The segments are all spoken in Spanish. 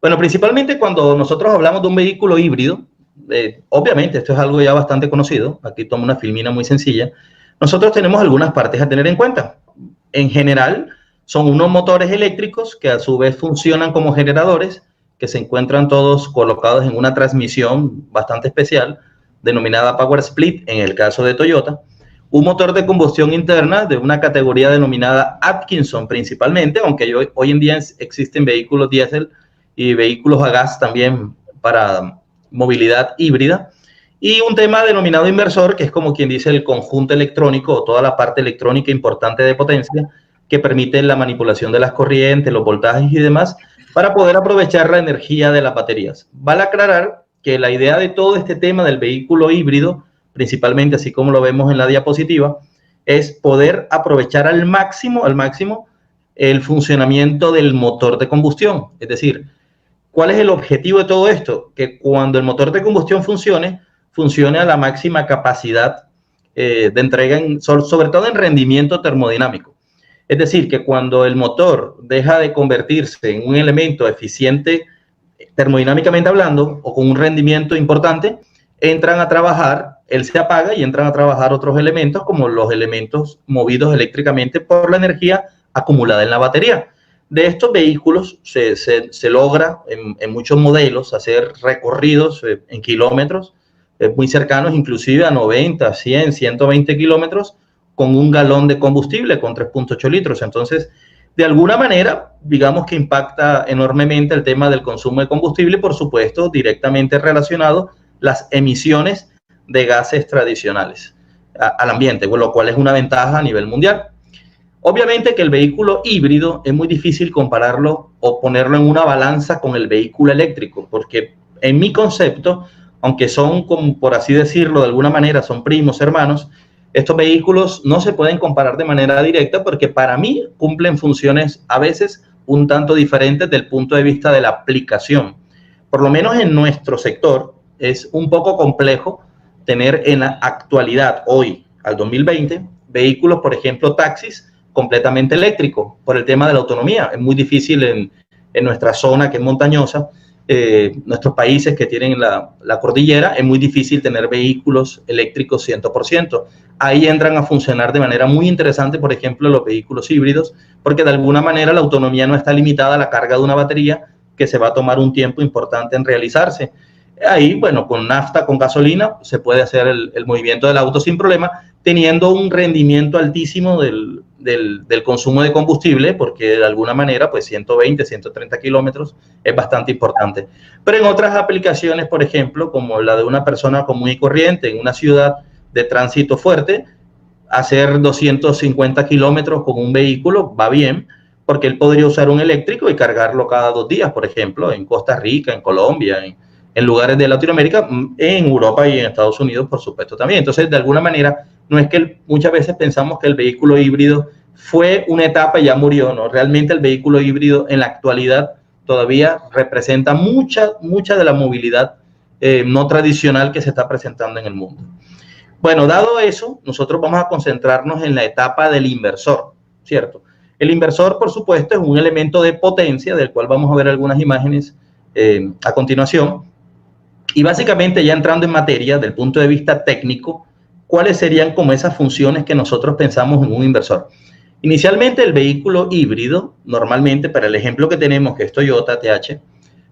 Bueno, principalmente cuando nosotros hablamos de un vehículo híbrido, obviamente esto es algo ya bastante conocido, aquí tomo una filmina muy sencilla, nosotros tenemos algunas partes a tener en cuenta. En general, son unos motores eléctricos que a su vez funcionan como generadores, que se encuentran todos colocados en una transmisión bastante especial, denominada Power Split, en el caso de Toyota, un motor de combustión interna de una categoría denominada Atkinson principalmente, aunque hoy en día existen vehículos diésel y vehículos a gas también para movilidad híbrida, y un tema denominado inversor, que es como quien dice el conjunto electrónico o toda la parte electrónica importante de potencia que permite la manipulación de las corrientes, los voltajes y demás, para poder aprovechar la energía de las baterías. Vale aclarar que la idea de todo este tema del vehículo híbrido, principalmente así como lo vemos en la diapositiva, es poder aprovechar al máximo el funcionamiento del motor de combustión. Es decir, ¿cuál es el objetivo de todo esto? Que cuando el motor de combustión funcione a la máxima capacidad de entrega, sobre todo en rendimiento termodinámico. Es decir, que cuando el motor deja de convertirse en un elemento eficiente termodinámicamente hablando o con un rendimiento importante, entran a trabajar, él se apaga y entran a trabajar otros elementos como los elementos movidos eléctricamente por la energía acumulada en la batería. De estos vehículos se logra en muchos modelos hacer recorridos en kilómetros muy cercanos, inclusive a 90, 100, 120 kilómetros con un galón de combustible, con 3.8 litros. Entonces, de alguna manera, digamos que impacta enormemente el tema del consumo de combustible, por supuesto, directamente relacionado las emisiones de gases tradicionales al ambiente, lo cual es una ventaja a nivel mundial. Obviamente que el vehículo híbrido es muy difícil compararlo o ponerlo en una balanza con el vehículo eléctrico, porque en mi concepto, aunque son, como por así decirlo, de alguna manera son primos, hermanos, estos vehículos no se pueden comparar de manera directa porque para mí cumplen funciones a veces un tanto diferentes del punto de vista de la aplicación. Por lo menos en nuestro sector es un poco complejo tener en la actualidad, hoy, al 2020, vehículos, por ejemplo, taxis, completamente eléctrico por el tema de la autonomía. Es muy difícil en nuestra zona que es montañosa, nuestros países que tienen la cordillera, es muy difícil tener vehículos eléctricos 100%. Ahí entran a funcionar de manera muy interesante, por ejemplo, los vehículos híbridos, porque de alguna manera la autonomía no está limitada a la carga de una batería que se va a tomar un tiempo importante en realizarse. Ahí, bueno, con nafta, con gasolina, se puede hacer el movimiento del auto sin problema, teniendo un rendimiento altísimo del consumo de combustible, porque de alguna manera, pues 120, 130 kilómetros es bastante importante. Pero en otras aplicaciones, por ejemplo, como la de una persona común y corriente en una ciudad de tránsito fuerte, hacer 250 kilómetros con un vehículo va bien, porque él podría usar un eléctrico y cargarlo cada 2 días, por ejemplo, en Costa Rica, en Colombia, en lugares de Latinoamérica, en Europa y en Estados Unidos, por supuesto, también. Entonces, de alguna manera, no es que muchas veces pensamos que el vehículo híbrido fue una etapa y ya murió, ¿no? Realmente el vehículo híbrido en la actualidad todavía representa mucha de la movilidad no tradicional que se está presentando en el mundo. Bueno, dado eso, nosotros vamos a concentrarnos en la etapa del inversor, ¿cierto? El inversor, por supuesto, es un elemento de potencia, del cual vamos a ver algunas imágenes a continuación. Y básicamente, ya entrando en materia, del punto de vista técnico, ¿cuáles serían como esas funciones que nosotros pensamos en un inversor? Inicialmente, el vehículo híbrido, normalmente, para el ejemplo que tenemos, que es Toyota TH,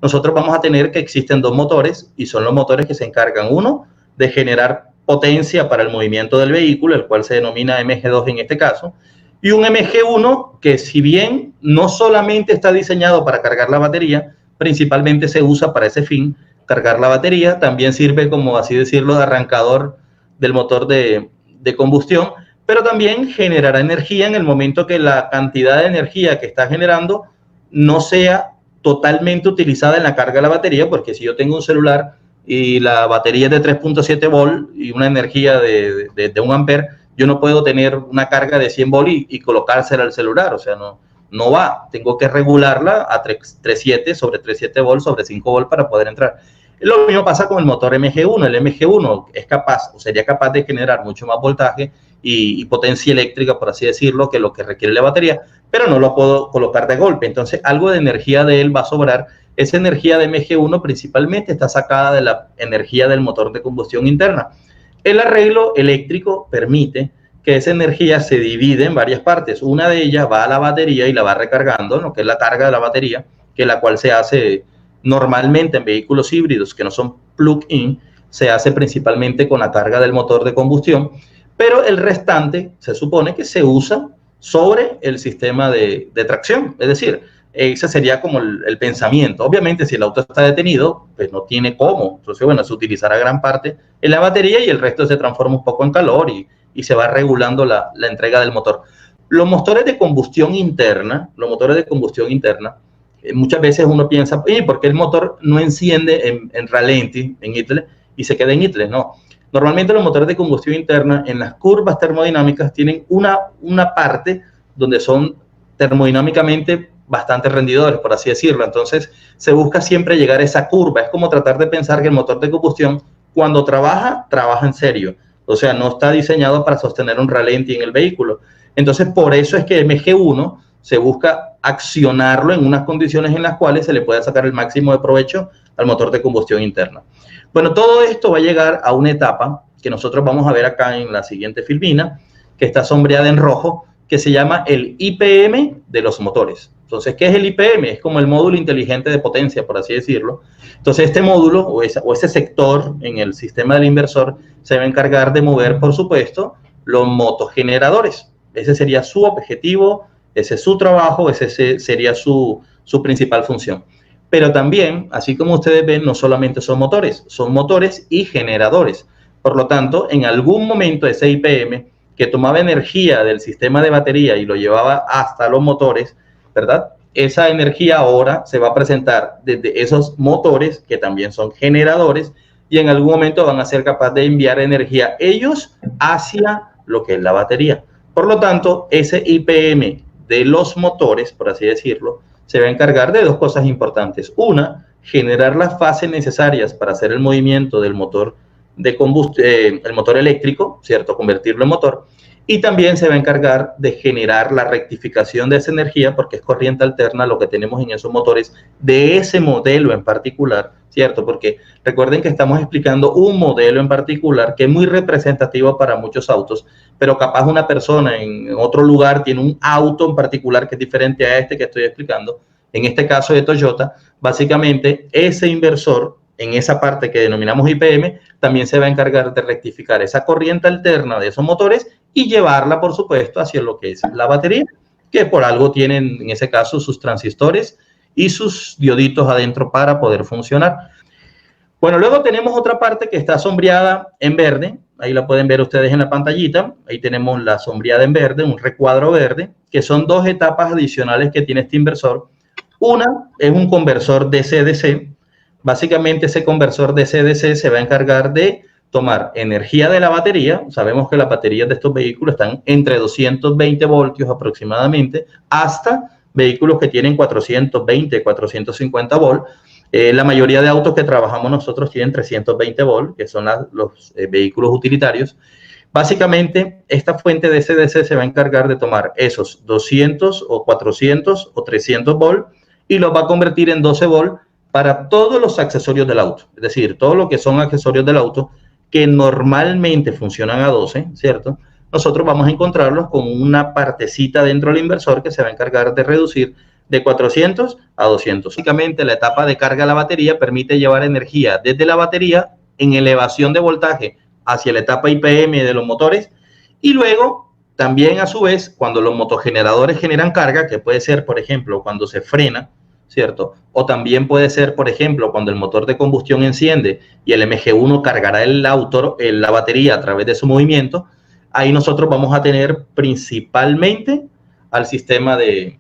nosotros vamos a tener que existen 2 motores, y son los motores que se encargan, uno, de generar potencia para el movimiento del vehículo, el cual se denomina MG2 en este caso, y un MG1 que, si bien no solamente está diseñado para cargar la batería, principalmente se usa para ese fin, cargar la batería, también sirve como, así decirlo, de arrancador del motor de combustión, pero también generará energía en el momento que la cantidad de energía que está generando no sea totalmente utilizada en la carga de la batería, porque si yo tengo un celular y la batería es de 3.7 volt y una energía de 1 ampere, yo no puedo tener una carga de 100 volt y colocársela al celular, o sea, no va, tengo que regularla a 3.7 sobre 3.7 volt sobre 5 volt para poder entrar. Lo mismo pasa con el motor MG1. El MG1 es capaz, o sería capaz de generar mucho más voltaje y potencia eléctrica, por así decirlo, que lo que requiere la batería, pero no lo puedo colocar de golpe. Entonces, algo de energía de él va a sobrar esa energía de MG1 principalmente está sacada de la energía del motor de combustión interna. El arreglo eléctrico permite que esa energía se divide en varias partes. Una de ellas va a la batería y la va recargando, lo que es la carga de la batería, que la cual se hace normalmente en vehículos híbridos que no son plug-in, se hace principalmente con la carga del motor de combustión, pero el restante se supone que se usa sobre el sistema de tracción, es decir, ese sería como el pensamiento. Obviamente, si el auto está detenido, pues no tiene cómo. Entonces, bueno, se utilizará gran parte en la batería y el resto se transforma un poco en calor y se va regulando la entrega del motor. Los motores de combustión interna, muchas veces uno piensa, ¿por qué el motor no enciende en ralenti, en idle, y se queda en idle? No. Normalmente los motores de combustión interna en las curvas termodinámicas tienen una parte donde son termodinámicamente bastante rendidores, por así decirlo. Entonces se busca siempre llegar a esa curva. Es como tratar de pensar que el motor de combustión cuando trabaja en serio. O sea, no está diseñado para sostener un ralenti en el vehículo. Entonces por eso es que MG1 se busca accionarlo en unas condiciones en las cuales se le pueda sacar el máximo de provecho al motor de combustión interna. Bueno, todo esto va a llegar a una etapa que nosotros vamos a ver acá en la siguiente filmina, que está sombreada en rojo, que se llama el IPM de los motores. Entonces, ¿qué es el IPM? Es como el módulo inteligente de potencia, por así decirlo. Entonces, este módulo o ese sector en el sistema del inversor se va a encargar de mover, por supuesto, los motogeneradores. Ese sería su objetivo, ese es su trabajo, ese sería su principal función. Pero también, así como ustedes ven, no solamente son motores y generadores. Por lo tanto, en algún momento ese IPM que tomaba energía del sistema de batería y lo llevaba hasta los motores, ¿verdad? Esa energía ahora se va a presentar desde esos motores, que también son generadores, y en algún momento van a ser capaces de enviar energía ellos hacia lo que es la batería. Por lo tanto, ese IPM de los motores, por así decirlo, se va a encargar de dos cosas importantes. Una, generar las fases necesarias para hacer el movimiento del motor de combustión, el motor eléctrico, ¿cierto? Convertirlo en motor. Y también se va a encargar de generar la rectificación de esa energía, porque es corriente alterna lo que tenemos en esos motores de ese modelo en particular, ¿cierto? Porque recuerden que estamos explicando un modelo en particular que es muy representativo para muchos autos, pero capaz una persona en otro lugar tiene un auto en particular que es diferente a este que estoy explicando. En este caso de Toyota, básicamente ese inversor en esa parte que denominamos IPM, también se va a encargar de rectificar esa corriente alterna de esos motores y llevarla, por supuesto, hacia lo que es la batería, que por algo tienen, en ese caso, sus transistores y sus dioditos adentro para poder funcionar. Bueno, luego tenemos otra parte que está sombreada en verde, ahí la pueden ver ustedes en la pantallita, ahí tenemos la sombreada en verde, un recuadro verde, que son dos etapas adicionales que tiene este inversor. Una es un conversor DC-DC. Básicamente ese conversor DC-DC se va a encargar de tomar energía de la batería. Sabemos que las baterías de estos vehículos están entre 220 voltios aproximadamente hasta vehículos que tienen 420, 450 volts. La mayoría de autos que trabajamos nosotros tienen 320 volts, que son los vehículos utilitarios. Básicamente, esta fuente DC-DC se va a encargar de tomar esos 200 o 400 o 300 volts y los va a convertir en 12 volts para todos los accesorios del auto. Es decir, todo lo que son accesorios del auto que normalmente funcionan a 12, ¿cierto? Nosotros vamos a encontrarlos con una partecita dentro del inversor que se va a encargar de reducir de 400 a 200. Básicamente, la etapa de carga de la batería permite llevar energía desde la batería en elevación de voltaje hacia la etapa IPM de los motores y luego también a su vez cuando los motogeneradores generan carga, que puede ser por ejemplo cuando se frena, ¿cierto? O también puede ser por ejemplo cuando el motor de combustión enciende y el MG1 cargará la batería a través de su movimiento. Ahí nosotros vamos a tener principalmente al sistema de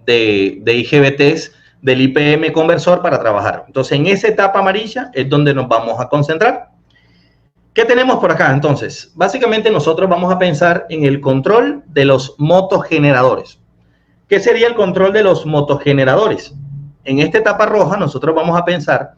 IGBTs del IPM conversor para trabajar. Entonces en esa etapa amarilla es donde nos vamos a concentrar. ¿Qué tenemos por acá? Entonces, básicamente nosotros vamos a pensar en el control de los motogeneradores. ¿Qué sería el control de los motogeneradores? En esta etapa roja nosotros vamos a pensar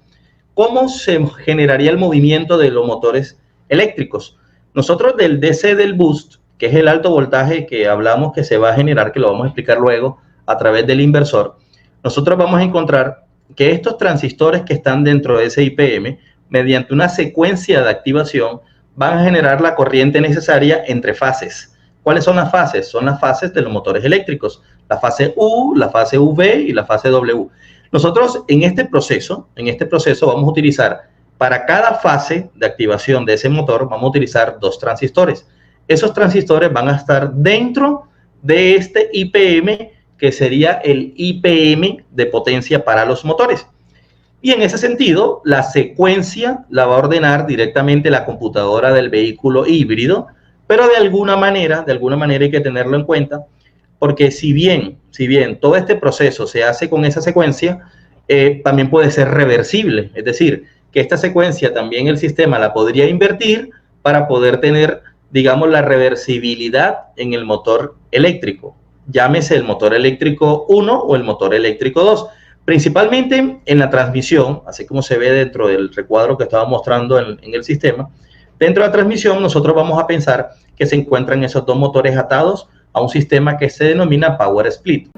cómo se generaría el movimiento de los motores eléctricos. Nosotros del DC del boost, que es el alto voltaje que hablamos que se va a generar, que lo vamos a explicar luego a través del inversor, nosotros vamos a encontrar que estos transistores que están dentro de ese IPM, mediante una secuencia de activación, van a generar la corriente necesaria entre fases. ¿Cuáles son las fases? Son las fases de los motores eléctricos, la fase U, la fase V y la fase W. Nosotros en este proceso vamos a utilizar, para cada fase de activación de ese motor, vamos a utilizar 2 transistores. Esos transistores van a estar dentro de este IPM, que sería el IPM de potencia para los motores. Y en ese sentido, la secuencia la va a ordenar directamente la computadora del vehículo híbrido, pero de alguna manera hay que tenerlo en cuenta, porque si bien todo este proceso se hace con esa secuencia, también puede ser reversible, es decir, que esta secuencia también el sistema la podría invertir para poder tener, digamos, la reversibilidad en el motor eléctrico, llámese el motor eléctrico 1 o el motor eléctrico 2, principalmente en la transmisión, así como se ve dentro del recuadro que estaba mostrando en el sistema. Dentro de la transmisión nosotros vamos a pensar que se encuentran esos 2 motores atados a un sistema que se denomina Power Split.